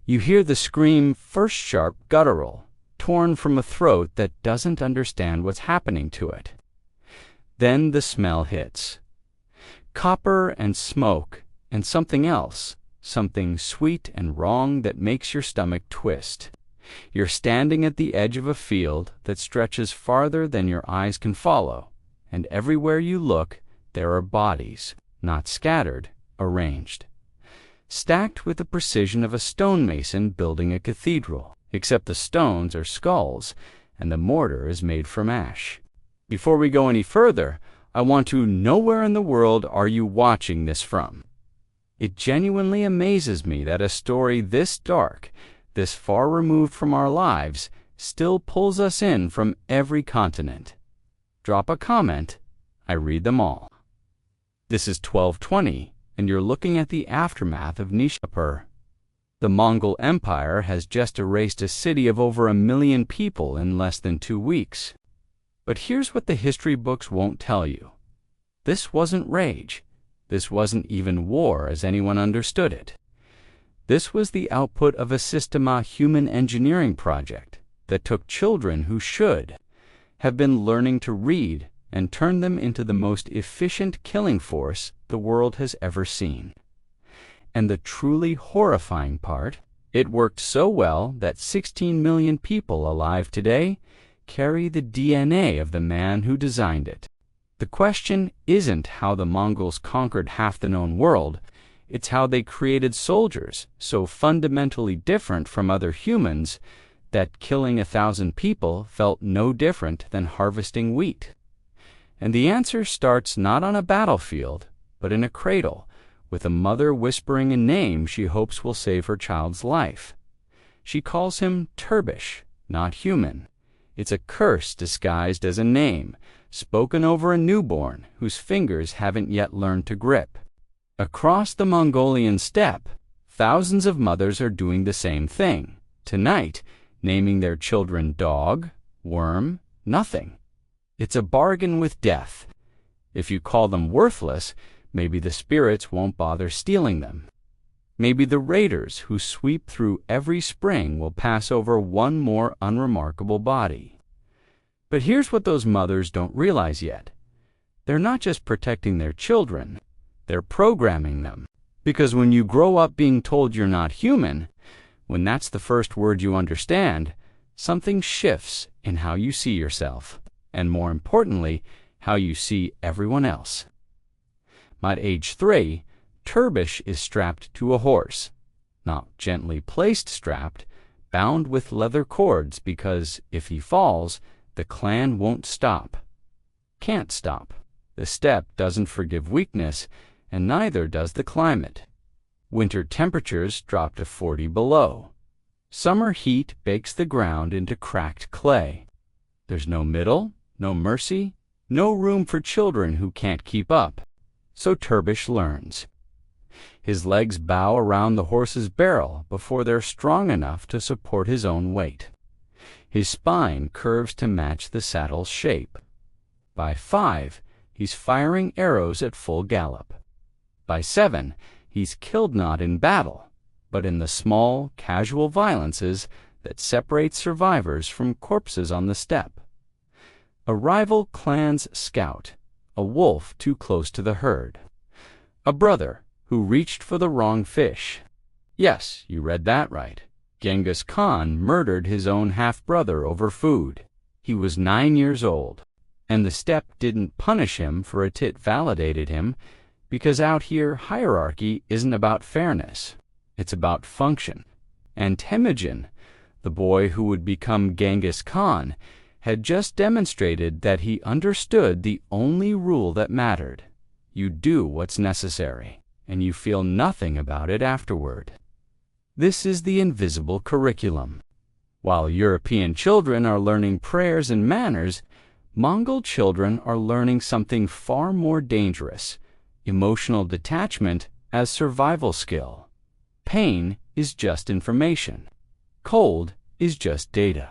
You hear the scream, first sharp, guttural, torn from a throat that doesn't understand what's happening to it. Then the smell hits. Copper and smoke and something else, something sweet and wrong that makes your stomach twist. You're standing at the edge of a field that stretches farther than your eyes can follow, and everywhere you look, there are bodies, not scattered, arranged. Stacked with the precision of a stonemason building a cathedral, except the stones are skulls, and the mortar is made from ash. Before we go any further, I want to know where in the world are you watching this from? It genuinely amazes me that a story this dark, this far removed from our lives, still pulls us in from every continent. Drop a comment. I read them all. This is 1220, and you're looking at the aftermath of Nishapur. The Mongol Empire has just erased a city of over 1 million people in less than 2 weeks. But here's what the history books won't tell you. This wasn't rage. This wasn't even war as anyone understood it. This was the output of a systema human engineering project that took children who should have been learning to read and turned them into the most efficient killing force the world has ever seen. And the truly horrifying part, it worked so well that 16 million people alive today carry the DNA of the man who designed it. The question isn't how the Mongols conquered half the known world, it's how they created soldiers so fundamentally different from other humans that killing 1,000 people felt no different than harvesting wheat. And the answer starts not on a battlefield, but in a cradle, with a mother whispering a name she hopes will save her child's life. She calls him Turbish, not human. It's a curse disguised as a name, spoken over a newborn whose fingers haven't yet learned to grip. Across the Mongolian steppe, thousands of mothers are doing the same thing, tonight naming their children dog, worm, nothing. It's a bargain with death. If you call them worthless, maybe the spirits won't bother stealing them. Maybe the raiders who sweep through every spring will pass over one more unremarkable body. But here's what those mothers don't realize yet. They're not just protecting their children, they're programming them. Because when you grow up being told you're not human, when that's the first word you understand, something shifts in how you see yourself, and more importantly, how you see everyone else. At age 3, Turbish is strapped to a horse, not gently placed strapped, bound with leather cords because if he falls, the clan won't stop. Can't stop. The steppe doesn't forgive weakness, and neither does the climate. Winter temperatures drop to 40 below. Summer heat bakes the ground into cracked clay. There's no middle, no mercy, no room for children who can't keep up. So Turbish learns. His legs bow around the horse's barrel before they're strong enough to support his own weight. His spine curves to match the saddle's shape. By 5, he's firing arrows at full gallop. By 7, he's killed not in battle, but in the small, casual violences that separate survivors from corpses on the steppe. A rival clan's scout, a wolf too close to the herd. A brother who reached for the wrong fish. Yes, you read that right. Genghis Khan murdered his own half-brother over food. He was 9 years old, and the steppe didn't punish him for it validated him, because out here hierarchy isn't about fairness, it's about function. And Temujin, the boy who would become Genghis Khan, had just demonstrated that he understood the only rule that mattered. You do what's necessary, and you feel nothing about it afterward. This is the invisible curriculum. While European children are learning prayers and manners, Mongol children are learning something far more dangerous: emotional detachment as survival skill. Pain is just information. Cold is just data.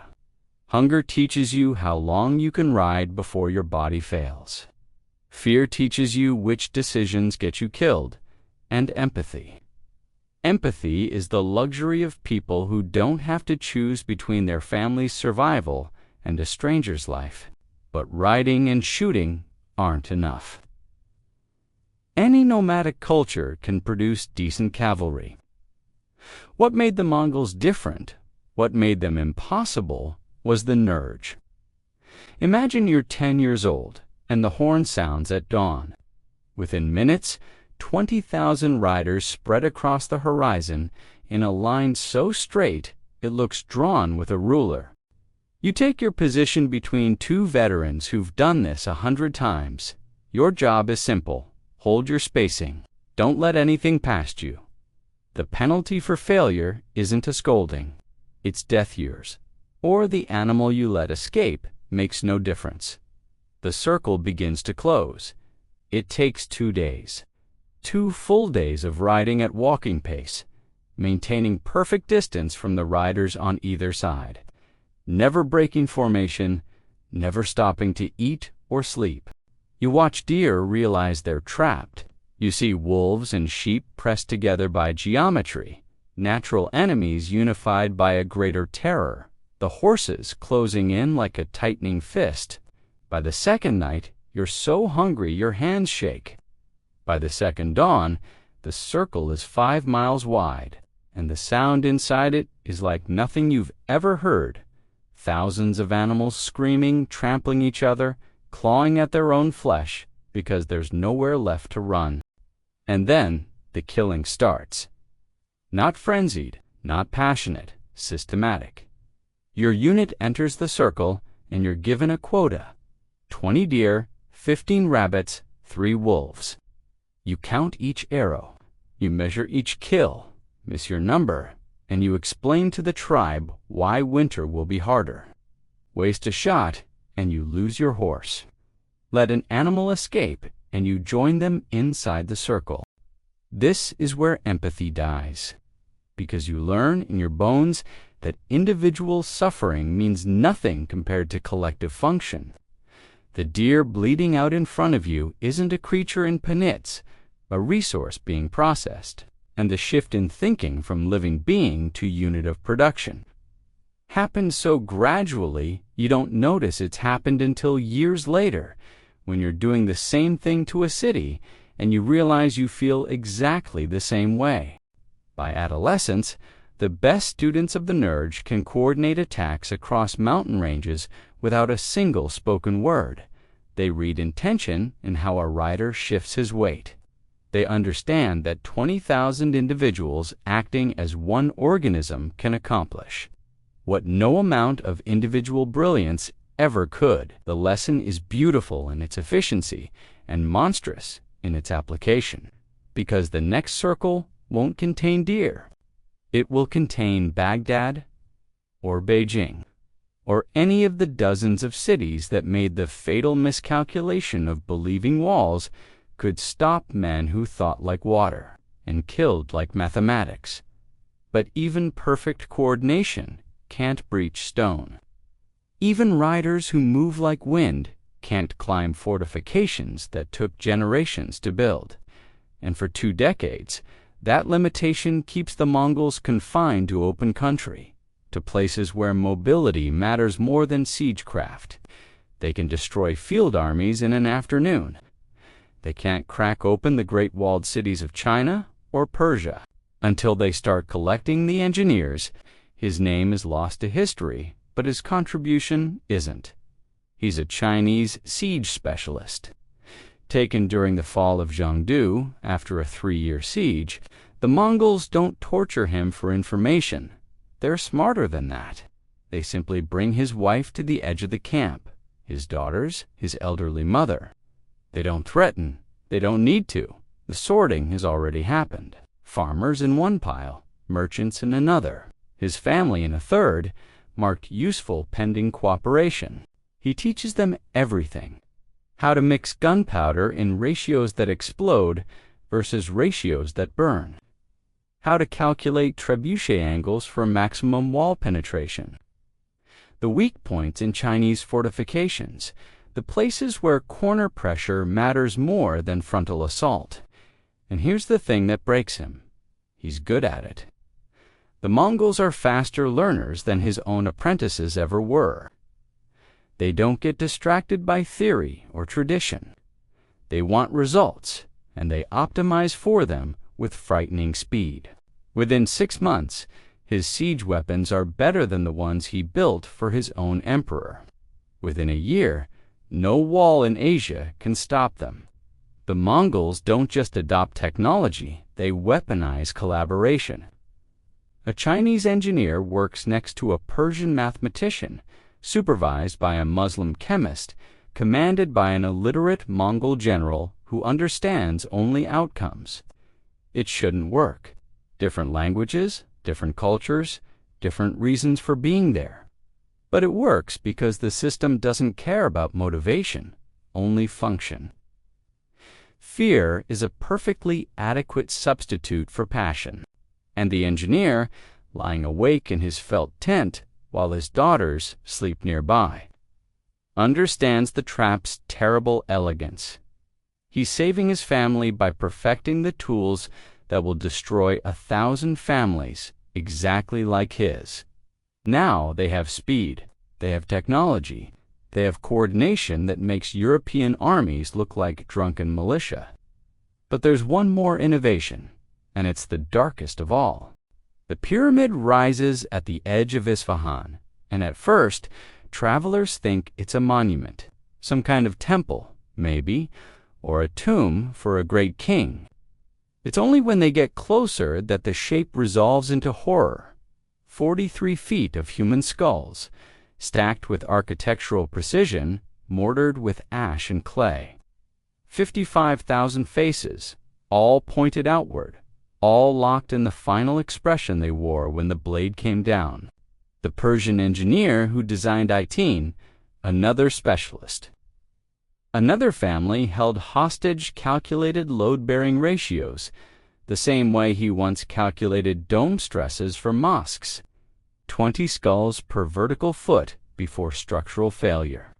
Hunger teaches you how long you can ride before your body fails. Fear teaches you which decisions get you killed, and empathy. Empathy is the luxury of people who don't have to choose between their family's survival and a stranger's life. But riding and shooting aren't enough. Any nomadic culture can produce decent cavalry. What made the Mongols different, what made them impossible, was the nerge. Imagine you're 10 years old and the horn sounds at dawn. Within minutes, 20,000 riders spread across the horizon in a line so straight it looks drawn with a ruler. You take your position between two veterans who've done this 100 times. Your job is simple. Hold your spacing. Don't let anything past you. The penalty for failure isn't a scolding. It's death years. Or the animal you let escape makes no difference. The circle begins to close. It takes 2 days. 2 full days of riding at walking pace, maintaining perfect distance from the riders on either side. Never breaking formation, never stopping to eat or sleep. You watch deer realize they're trapped. You see wolves and sheep pressed together by geometry, natural enemies unified by a greater terror, the horses closing in like a tightening fist. By the second night, you're so hungry your hands shake. By the second dawn, the circle is 5 miles wide, and the sound inside it is like nothing you've ever heard. Thousands of animals screaming, trampling each other, clawing at their own flesh because there's nowhere left to run. And then the killing starts. Not frenzied, not passionate, systematic. Your unit enters the circle and you're given a quota. 20 deer, 15 rabbits, 3 wolves. You count each arrow. You measure each kill, miss your number, and you explain to the tribe why winter will be harder. Waste a shot and you lose your horse. Let an animal escape and you join them inside the circle. This is where empathy dies, because you learn in your bones that individual suffering means nothing compared to collective function. The deer bleeding out in front of you isn't a creature in Panitz, a resource being processed, and the shift in thinking from living being to unit of production happens so gradually you don't notice it's happened until years later, when you're doing the same thing to a city and you realize you feel exactly the same way. By adolescence, the best students of the nerge can coordinate attacks across mountain ranges without a single spoken word. They read intention in how a rider shifts his weight. They understand that 20,000 individuals acting as one organism can accomplish what no amount of individual brilliance ever could. The lesson is beautiful in its efficiency and monstrous in its application, because the next circle won't contain deer. It will contain Baghdad or Beijing, or any of the dozens of cities that made the fatal miscalculation of believing walls could stop men who thought like water and killed like mathematics. But even perfect coordination can't breach stone. Even riders who move like wind can't climb fortifications that took generations to build. And for 2 decades, that limitation keeps the Mongols confined to open country, to places where mobility matters more than siegecraft. They can destroy field armies in an afternoon. They can't crack open the great walled cities of China or Persia. Until they start collecting the engineers, his name is lost to history, but his contribution isn't. He's a Chinese siege specialist. Taken during the fall of Zhengdu after a 3-year siege, the Mongols don't torture him for information. They're smarter than that. They simply bring his wife to the edge of the camp, his daughters, his elderly mother. They don't threaten. They don't need to. The sorting has already happened. Farmers in one pile, merchants in another, his family in a third, marked useful pending cooperation. He teaches them everything. How to mix gunpowder in ratios that explode versus ratios that burn. How to calculate trebuchet angles for maximum wall penetration. The weak points in Chinese fortifications, the places where corner pressure matters more than frontal assault. And here's the thing that breaks him. he's good at it. The Mongols are faster learners than his own apprentices ever were. They don't get distracted by theory or tradition. They want results, and they optimize for them with frightening speed. Within 6 months, his siege weapons are better than the ones he built for his own emperor. Within a year, no wall in Asia can stop them. The Mongols don't just adopt technology, they weaponize collaboration. A Chinese engineer works next to a Persian mathematician, supervised by a Muslim chemist, commanded by an illiterate Mongol general who understands only outcomes. It shouldn't work. Different languages, different cultures, different reasons for being there. But it works because the system doesn't care about motivation, only function. Fear is a perfectly adequate substitute for passion, and the engineer, lying awake in his felt tent while his daughters sleep nearby, understands the trap's terrible elegance. He's saving his family by perfecting the tools that will destroy 1,000 families exactly like his. Now they have speed, they have technology, they have coordination that makes European armies look like drunken militia. But there's one more innovation, and it's the darkest of all. The pyramid rises at the edge of Isfahan, and at first, travelers think it's a monument, some kind of temple, maybe, or a tomb for a great king. It's only when they get closer that the shape resolves into horror. 43 feet of human skulls, stacked with architectural precision, mortared with ash and clay. 55,000 faces, all pointed outward, all locked in the final expression they wore when the blade came down. The Persian engineer who designed Arcane, another specialist. Another family held hostage calculated load-bearing ratios, the same way he once calculated dome stresses for mosques. 20 skulls per vertical foot before structural failure.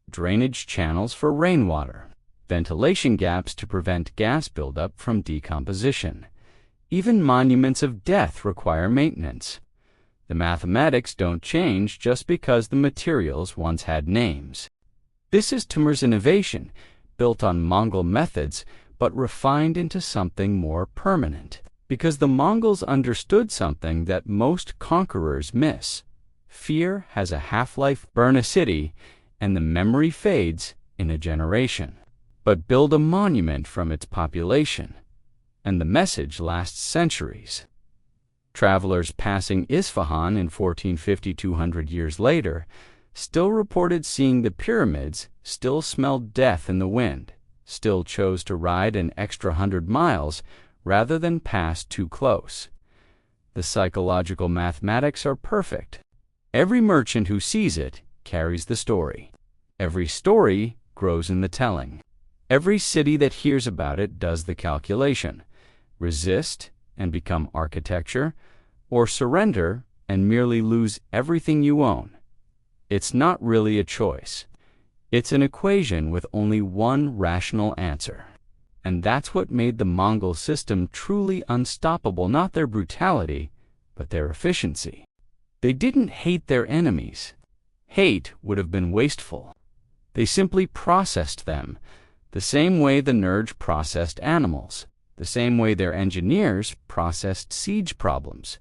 Drainage channels for rainwater. Ventilation gaps to prevent gas buildup from decomposition. Even monuments of death require maintenance. The mathematics don't change just because the materials once had names. This is Timur's innovation, built on Mongol methods, but refined into something more permanent. Because the Mongols understood something that most conquerors miss. Fear has a half-life. Burn a city, and the memory fades in a generation. But build a monument from its population, and the message lasts centuries. Travelers passing Isfahan in 1450-200 years later still reported seeing the pyramids, still smelled death in the wind, still chose to ride an extra 100 miles rather than pass too close. The psychological mathematics are perfect. Every merchant who sees it carries the story. Every story grows in the telling. Every city that hears about it does the calculation. Resist and become architecture, or surrender and merely lose everything you own. It's not really a choice. It's an equation with only one rational answer. And that's what made the Mongol system truly unstoppable, not their brutality, but their efficiency. They didn't hate their enemies. Hate would have been wasteful. They simply processed them, the same way the Nerj processed animals, the same way their engineers processed siege problems.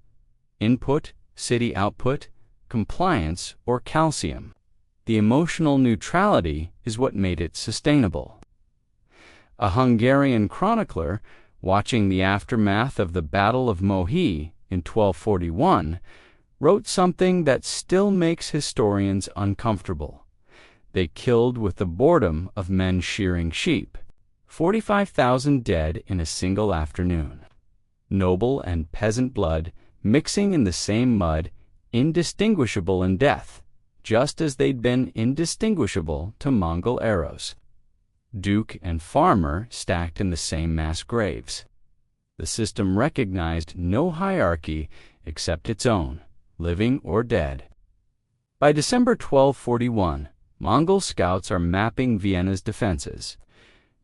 Input, city output, compliance, or calcium. The emotional neutrality is what made it sustainable. A Hungarian chronicler, watching the aftermath of the Battle of Mohi in 1241, wrote something that still makes historians uncomfortable. They killed with the boredom of men shearing sheep. 45,000 dead in a single afternoon. Noble and peasant blood mixing in the same mud, indistinguishable in death, just as they'd been indistinguishable to Mongol arrows. Duke and farmer stacked in the same mass graves. The system recognized no hierarchy except its own, living or dead. By December 1241, Mongol scouts are mapping Vienna's defenses.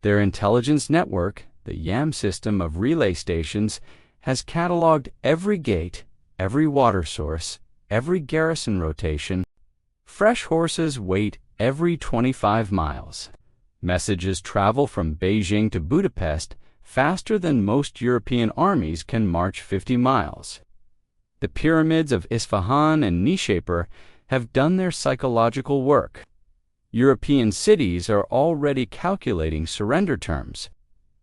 Their intelligence network, the YAM system of relay stations, has cataloged every gate, every water source, every garrison rotation. Fresh horses wait every 25 miles. Messages travel from Beijing to Budapest faster than most European armies can march 50 miles. The pyramids of Isfahan and Nishapur have done their psychological work. European cities are already calculating surrender terms.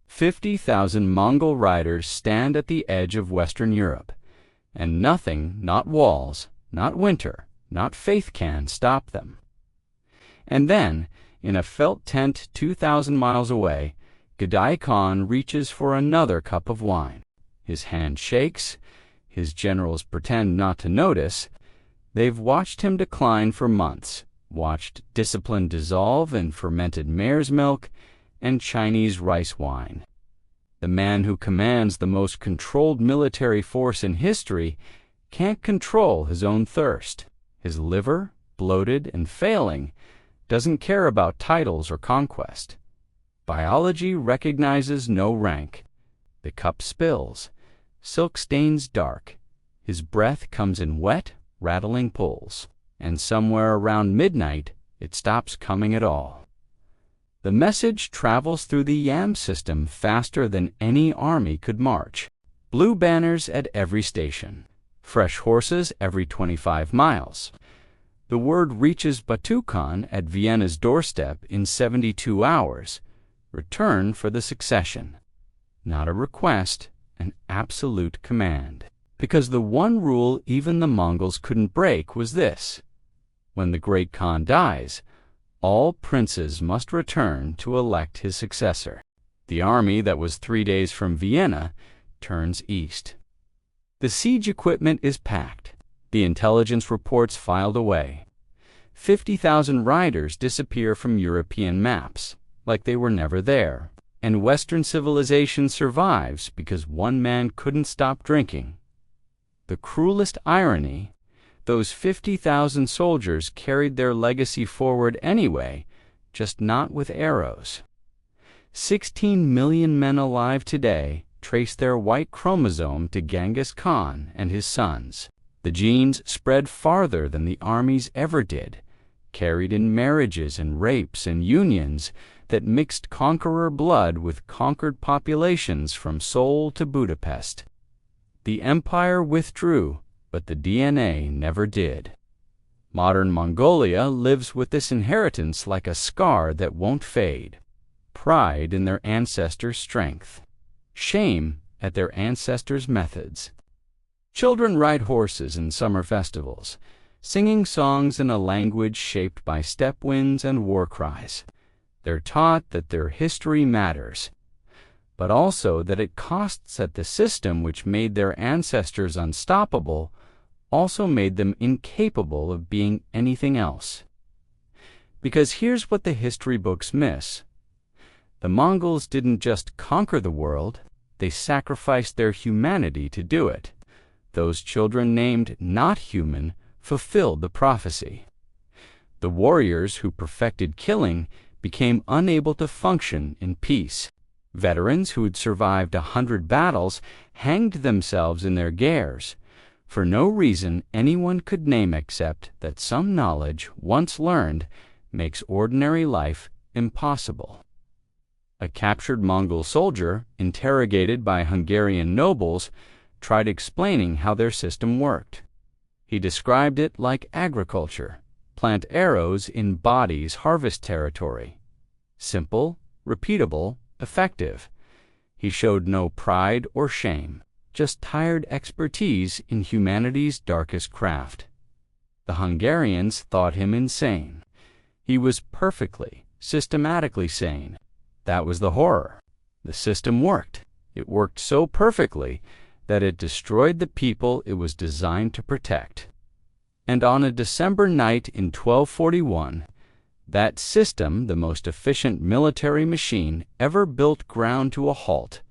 50,000 Mongol riders stand at the edge of Western Europe, and nothing, not walls, not winter, not faith can stop them. And then, in a felt tent 2,000 miles away, G'day Khan reaches for another cup of wine. His hand shakes. His generals pretend not to notice. They've watched him decline for months, watched discipline dissolve in fermented mare's milk and Chinese rice wine. The man who commands the most controlled military force in history can't control his own thirst. His liver, bloated and failing, doesn't care about titles or conquest. Biology recognizes no rank. The cup spills. Silk stains dark. His breath comes in wet, rattling pulls. And somewhere around midnight, it stops coming at all. The message travels through the YAM system faster than any army could march. Blue banners at every station. Fresh horses every 25 miles. The word reaches Batu Khan at Vienna's doorstep in 72 hours. Return for the succession. Not a request, an absolute command. Because the one rule even the Mongols couldn't break was this: when the great Khan dies, all princes must return to elect his successor. The army that was 3 days from Vienna turns east. The siege equipment is packed. The intelligence reports filed away. 50,000 riders disappear from European maps, like they were never there. And Western civilization survives because one man couldn't stop drinking. The cruelest irony: those 50,000 soldiers carried their legacy forward anyway, just not with arrows. 16 million men alive today trace their white chromosome to Genghis Khan and his sons. The genes spread farther than the armies ever did, carried in marriages and rapes and unions that mixed conqueror blood with conquered populations from Seoul to Budapest. The empire withdrew, but the DNA never did. Modern Mongolia lives with this inheritance like a scar that won't fade. Pride in their ancestors' strength. Shame at their ancestors' methods. Children ride horses in summer festivals, singing songs in a language shaped by steppe winds and war cries. They're taught that their history matters, but also that it costs that the system which made their ancestors unstoppable also made them incapable of being anything else. Because here's what the history books miss. The Mongols didn't just conquer the world, they sacrificed their humanity to do it. Those children named not human fulfilled the prophecy. The warriors who perfected killing became unable to function in peace. Veterans who had survived 100 battles hanged themselves in their gairs, for no reason anyone could name except that some knowledge, once learned, makes ordinary life impossible. A captured Mongol soldier, interrogated by Hungarian nobles, tried explaining how their system worked. He described it like agriculture: plant arrows in bodies' harvest territory. Simple, repeatable, effective. He showed no pride or shame, just tired expertise in humanity's darkest craft. The Hungarians thought him insane. He was perfectly, systematically sane. That was the horror. The system worked. It worked so perfectly that it destroyed the people it was designed to protect. And on a December night in 1241, that system, the most efficient military machine ever built, ground to a halt,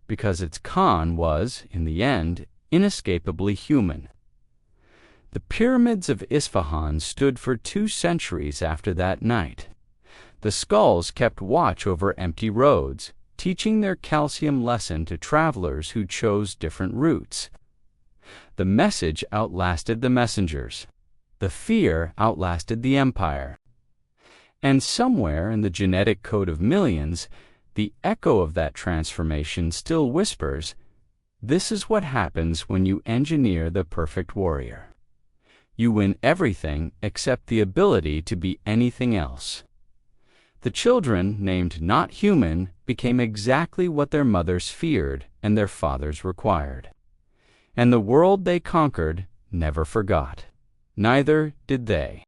because its Khan was, in the end, inescapably human. The pyramids of Isfahan stood for 2 centuries after that night. The skulls kept watch over empty roads, teaching their calcium lesson to travelers who chose different routes. The message outlasted the messengers. The fear outlasted the empire. And somewhere in the genetic code of millions, the echo of that transformation still whispers, "This is what happens when you engineer the perfect warrior. You win everything except the ability to be anything else." The children, named Not Human, became exactly what their mothers feared and their fathers required. And the world they conquered never forgot. Neither did they.